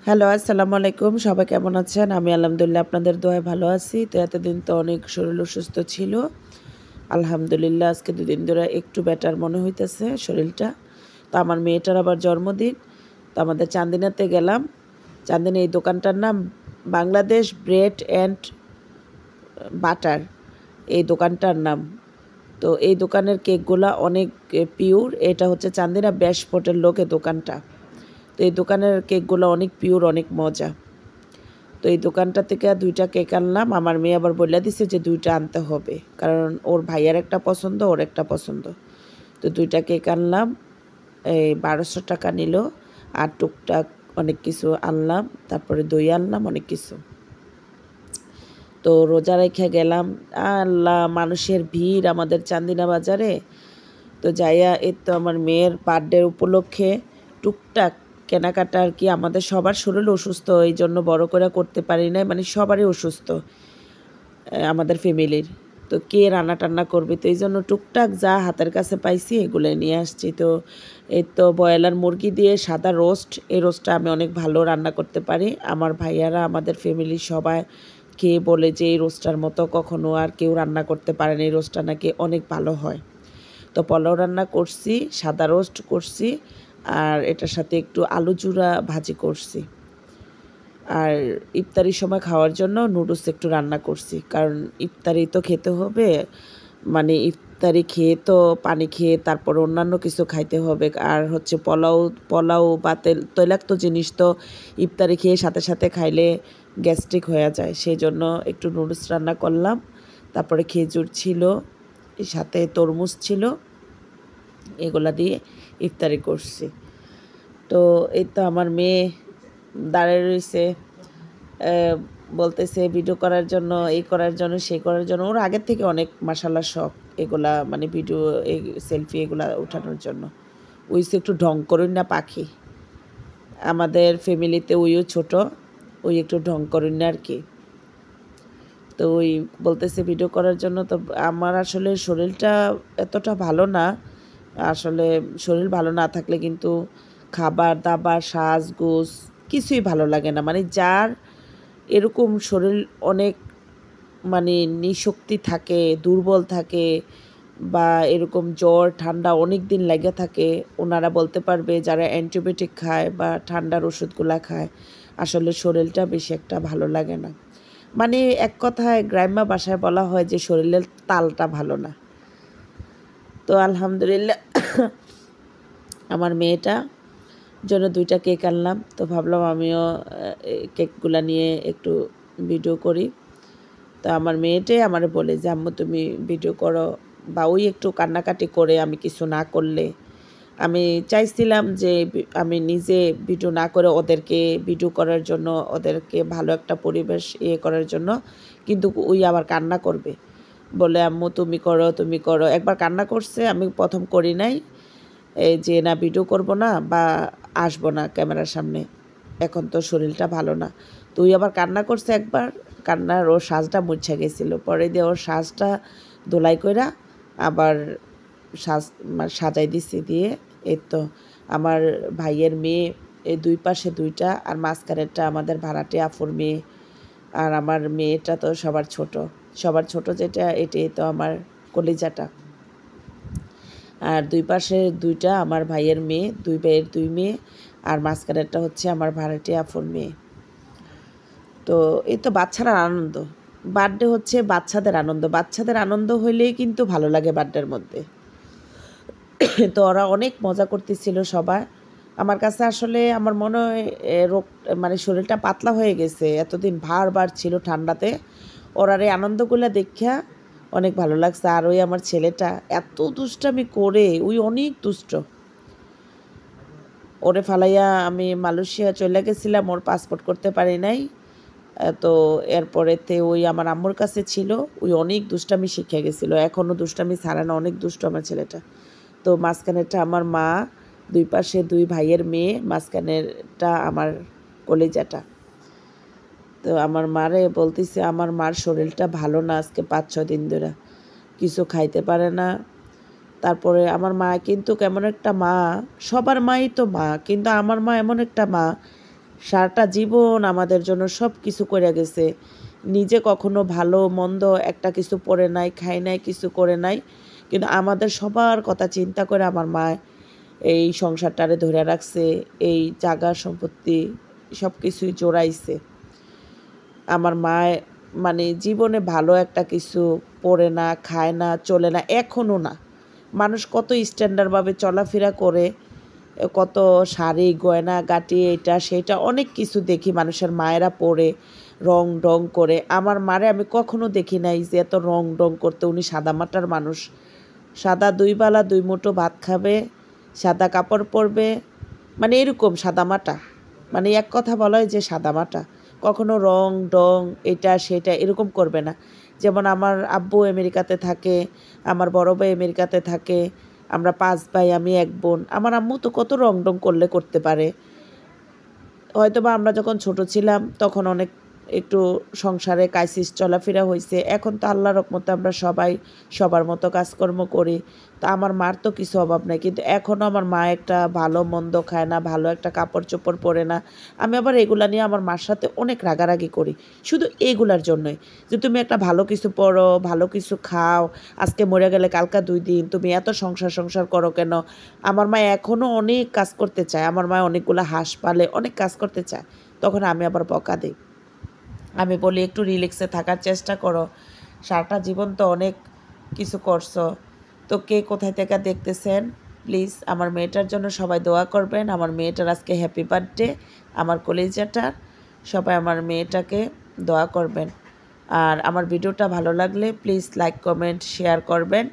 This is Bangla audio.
হ্যালো, আসসালামু আলাইকুম। সবাই কেমন আছেন? আমি আলহামদুলিল্লাহ আপনাদের দোয়ায় ভালো আছি। তো এতদিন তো অনেক শরীর অসুস্থ ছিল। আলহামদুলিল্লাহ আজকে ২ দিন ধরে একটু বেটার মনে হইতেছে শরীলটা। তো আমার মেয়েটার আবার জন্মদিন। তো আমাদের চান্দিনাতে গেলাম। চান্দিনা এই দোকানটার নাম বাংলাদেশ ব্রেড অ্যান্ড বাটার, এই দোকানটার নাম। তো এই দোকানের কেকগুলা অনেক পিওর। এটা হচ্ছে চান্দিনা বেস্ট স্পটের লোকে দোকানটা। তো এই দোকানের কেকগুলো অনেক পিওর, অনেক মজা। তো এই দোকানটা থেকে ২টা কেক আনলাম। আমার মেয়ে আবার বইলা দিছে যে ২টা আনতে হবে। কারণ ওর ভাইয়ার একটা পছন্দ, ওর একটা পছন্দ। তো ২টা কেক আনলাম। এই ১২০০ টাকা নিল। আর টুকটাক অনেক কিছু আনলাম। তারপরে দই আনলাম, অনেক কিছু। তো রোজা রেখে গেলাম। আল্লাহ! মানুষের ভিড় আমাদের চান্দিনা বাজারে। তো যাইয়া এই তো আমার মেয়ের বার্থডে উপলক্ষে টুকটাক কেনাকাটা আর কি। আমাদের সবার শরীর অসুস্থ, এই জন্য বড় করে করতে পারি নাই, মানে সবারই অসুস্থ আমাদের ফ্যামিলির। তো কে রান্না টান্না করবে, তো এই জন্য টুকটাক যা হাতের কাছে পাইছি এগুলো নিয়ে আসছি। তো এই তো ব্রয়লার মুরগি দিয়ে সাদা রোস্ট, এই রোস্টটা আমি অনেক ভালো রান্না করতে পারি। আমার ভাইয়ারা, আমাদের ফ্যামিলির সবাই খেয়ে বলে যে এই রোস্টটার মতো কখনো আর কেউ রান্না করতে পারে না, এই রোস্টটা নাকি অনেক ভালো হয়। তো পোলাও রান্না করছি, সাদা রোস্ট করছি, আর এটার সাথে একটু আলু চূড়া ভাজি করছি। আর ইফতারির সময় খাওয়ার জন্য নুডলস একটু রান্না করছি, কারণ ইফতারি তো খেতে হবে, মানে ইফতারি খেয়ে তো পানি খেয়ে তারপর অন্যান্য কিছু খাইতে হবে। আর হচ্ছে পোলাও পোলাও বা তৈলাক্ত জিনিস তো ইফতারি খেয়ে সাথে সাথে খাইলে গ্যাস্ট্রিক হয়ে যায়, সেই জন্য একটু নুডলস রান্না করলাম। তারপরে খেজুর ছিল, সাথে তরমুজ ছিল, এগুলা দিয়ে ইফতারি করছি। তো এই তো আমার মেয়ে দাঁড়ায় রয়েছে, বলতেছে ভিডিও করার জন্য, এই করার জন্য, সেই করার জন্য। ওর আগের থেকে অনেক মাশাআল্লাহ শখ এগুলা, মানে ভিডিও, এই সেলফি এগুলা ওঠানোর জন্য। ওইসে একটু ঢং করুন না পাখি। আমাদের ফ্যামিলিতে ওইও ছোট, ওই একটু ঢং করুন না আর কি। তো ওই বলতেছে ভিডিও করার জন্য। তো আমার আসলে শরীরটা এতটা ভালো না। আসলে শরীর ভালো না থাকলে কিন্তু খাবার দাবার, সাজগোজ কিছুই ভালো লাগে না। মানে যার এরকম শরীর অনেক, মানে নিশক্তি থাকে, দুর্বল থাকে, বা এরকম জ্বর ঠান্ডা অনেক দিন লেগে থাকে, ওনারা বলতে পারবে, যারা অ্যান্টিবায়োটিক খায় বা ঠান্ডার ওষুধগুলা খায়, আসলে শরীরটা বেশি একটা ভালো লাগে না। মানে এক কথায় গ্রাম্য ভাষায় বলা হয় যে শরীরের তালটা ভালো না। তো আলহামদুলিল্লাহ আমার মেয়েটা জন্য ২টা কেক আনলাম। তো ভাবলাম আমিও কেকগুলা নিয়ে একটু ভিডিও করি। তো আমার মেয়েটাই আমারে বলে যে, "আম্মু তুমি ভিডিও করো।" বা ওই একটু কান্নাকাটি করে আমি কিছু না করলে। আমি চাইছিলাম যে আমি নিজে ভিডিও না করে ওদেরকে ভিডিও করার জন্য, ওদেরকে ভালো একটা পরিবেশ করার জন্য। কিন্তু ওই আবার কান্না করবে। বলে, "আম্মু তুমি করো, তুমি করো।" একবার কান্না করছে, আমি ১ম করি নাই। এই যে না ভিডিও করব না বা আসবো না ক্যামেরার সামনে। এখন তো শরীরটা ভালো না। তো ওই আবার কান্না করছে একবার, কান্নার ওর সাজটা মুইচ্ছা গেছিল। পরে দিয়ে ওর সাজটা ধোলাই কইরা আবার সাজাই দিছি দিয়ে। এই তো আমার ভাইয়ের মেয়ে, এই ২ পাশে ২টা, আর মাঝখানেরটা আমাদের ভাড়াটে আফুর মেয়ে। আর আমার মেয়েটা তো সবার ছোট। সবার ছোট যেটা, এটাই তো আমার কলিজাটা। আর ২ পাশে ২টা আমার ভাইয়ের মেয়ে, ২ ভাইয়ের ২ মেয়ে, আর মাঝখানেরটা হচ্ছে আমার ভাড়াটিয়া আফুর মেয়ে। তো এই তো বাচ্চারা আনন্দ। বার্থডে হচ্ছে বাচ্চাদের আনন্দ। বাচ্চাদের আনন্দ হইলেই কিন্তু ভালো লাগে বার্থডের মধ্যে। তো ওরা অনেক মজা করতেছিল সবাই। আমার কাছে আসলে আমার মনে হয় রোগ, মানে শরীরটা পাতলা হয়ে গেছে। এতদিন ভার ছিল ঠান্ডাতে। ওরার এই আনন্দগুলা দেইখ্যা অনেক ভালো লাগছে। আর ওই আমার ছেলেটা এত দুষ্টামি করে, ওই অনেক দুষ্ট। ওরে ফালাইয়া আমি মালয়েশিয়া চইলা গেছিলাম, ওর পাসপোর্ট করতে পারি নাই। তো এরপরেতে ওই আমার আম্মুর কাছে ছিল, ওই অনেক দুষ্টামি শিখে গেছিল। এখনও দুষ্টামি ছাড়ে না, অনেক দুষ্ট আমার ছেলেটা। তো মাঝখানেরটা আমার মা, ২ পাশে ২ ভাইয়ের মেয়ে, মাঝখানেরটা আমার কলিজাটা। তো আমার মারে বলতেছে, আমার মার শরীরটা ভালো না আজকে ৫-৬ দিন ধরে। কিছু খাইতে পারে না। তারপরে আমার মা কিন্তু কেমন একটা মা, সবার মাই তো মা, কিন্তু আমার মা এমন একটা মা, সারাটা জীবন আমাদের জন্য সব কিছু করে গেছে, নিজে কখনো ভালো মন্দ একটা কিছু পড়ে নাই, খাই নাই, কিছু করে নাই, কিন্তু আমাদের সবার কথা চিন্তা করে আমার মা এই সংসারটারে ধরে রাখছে, এই জায়গা সম্পত্তি সব কিছুই জোড়াইছে। আমার মা মানে জীবনে ভালো একটা কিছু পড়ে না, খায় না, চলে না, এখনও না। মানুষ কত স্ট্যান্ডার্ডভাবে চলাফেরা করে, কত শাড়ি গয়না গাটি এটা সেটা অনেক কিছু দেখি মানুষের মায়েরা পরে রং ডং করে। আমার মারে আমি কখনো দেখি নাই যে এত রং ডং করতে। উনি সাদামাটার মানুষ, সাদা 2 বেলা 2 মুঠো ভাত খাবে, সাদা কাপড় পরবে, মানে এরকম সাদামাটা, মানে এক কথা বলা হয় যে সাদামাটা, কখনো রং ডং এটা সেটা এরকম করবে না। যেমন আমার আব্বু আমেরিকাতে থাকে, আমার বড় ভাই আমেরিকাতে থাকে, আমরা 5 ভাই, আমি 1 বোন। আমার আম্মু তো কত রং ডং করলে করতে পারে। হয়তোবা আমরা যখন ছোট ছিলাম তখন অনেক একটু সংসারে ক্রাইসিস চলাফেরা হয়েছে। এখন তো আল্লাহর রহমতে আমরা সবাই সবার মতো কাজকর্ম করি। তো আমার মার তো কিছু অভাব নাই, কিন্তু এখনও আমার মা একটা ভালো মন্দ খায় না, ভালো একটা কাপড় চোপড় পরে না। আমি আবার এগুলা নিয়ে আমার মার সাথে অনেক রাগারাগি করি, শুধু এইগুলার জন্যই যে তুমি একটা ভালো কিছু পরো, ভালো কিছু খাও, আজকে মরে গেলে কালকা 2 দিন, তুমি এত সংসার সংসার করো কেন? আমার মা এখনও অনেক কাজ করতে চায়, আমার মা অনেকগুলো হাঁস পালে, অনেক কাজ করতে চায়। তখন আমি আবার বকা দিই, আমি বলি একটু রিল্যাক্সে থাকার চেষ্টা করো, সারাটা জীবন তো অনেক কিছু করছো। তো কে কোথায় থেকে দেখতেছেন প্লিজ আমার মেয়েটার জন্য সবাই দোয়া করবেন। আমার মেয়েটার আজকে হ্যাপি বার্থডে, আমার কলেজাটার, সবাই আমার মেয়েটাকে দোয়া করবেন। আর আমার ভিডিওটা ভালো লাগলে প্লিজ লাইক কমেন্ট শেয়ার করবেন।